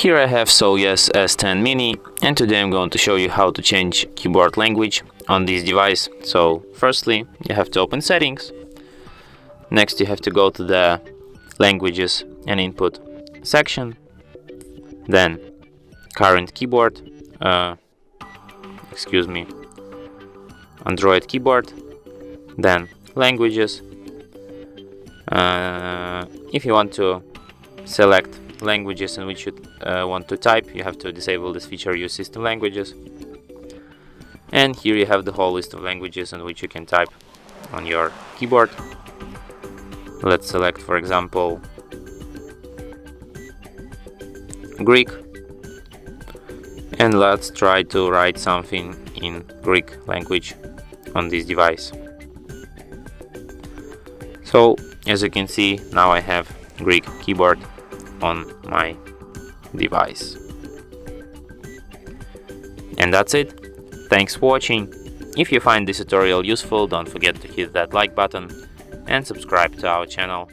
Here I have SOYES S10 Mini, and today I'm going to show you how to change keyboard language on this device. So firstly, you have to open Settings. Next you have to go to the Languages and Input section. Then Current Keyboard, Android keyboard. Then Languages. If you want to select languages in which you want to type, you have to disable this feature, Use System Languages. And here you have the whole list of languages in which you can type on your keyboard. Let's select, for example, Greek, and let's try to write something in Greek language on this device. So as you can see, now I have Greek keyboard on my device. And that's it. Thanks for watching. If you find this tutorial useful, don't forget to hit that like button and subscribe to our channel.